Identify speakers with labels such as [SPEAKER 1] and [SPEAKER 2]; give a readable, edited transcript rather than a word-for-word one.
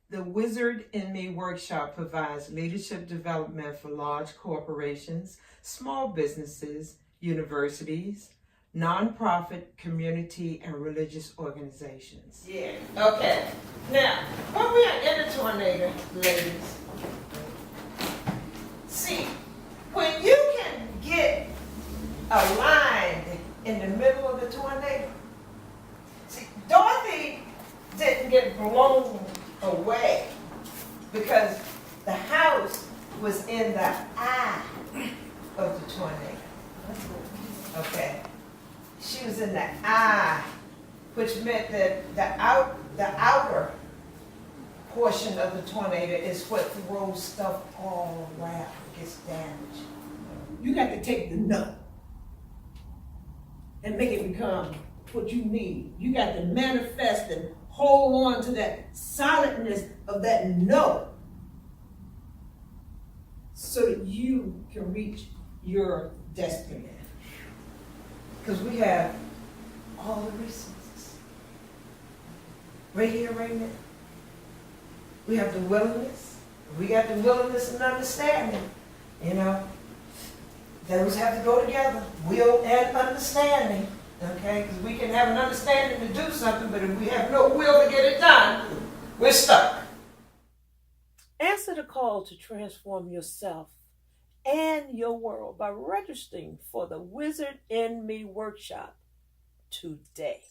[SPEAKER 1] The Wizard in Me workshop provides leadership development for large corporations, small businesses, universities, nonprofit, community, and religious organizations.
[SPEAKER 2] Yeah, okay. Now, when we are in a tornado, ladies, see, when you can get aligned in the middle of the tornado, see, Dorothy didn't get blown away because the house was in the eye of the tornado. Okay. She was in the eye, which meant that the outer portion of the tornado is what throws stuff all around, gets damaged.
[SPEAKER 3] You got to take the nut and make it become what you need. You got to manifest and hold on to that solidness of that no so that you can reach your destiny.
[SPEAKER 2] Because we have all the resources. Right here, right now. We have the willingness. We got the willingness and understanding. You know, those have to go together. Will and understanding. Okay? Because we can have an understanding to do something, but if we have no will to get it done, we're stuck.
[SPEAKER 4] Answer the call to transform yourself and your world by registering for the Wizard in Me workshop today.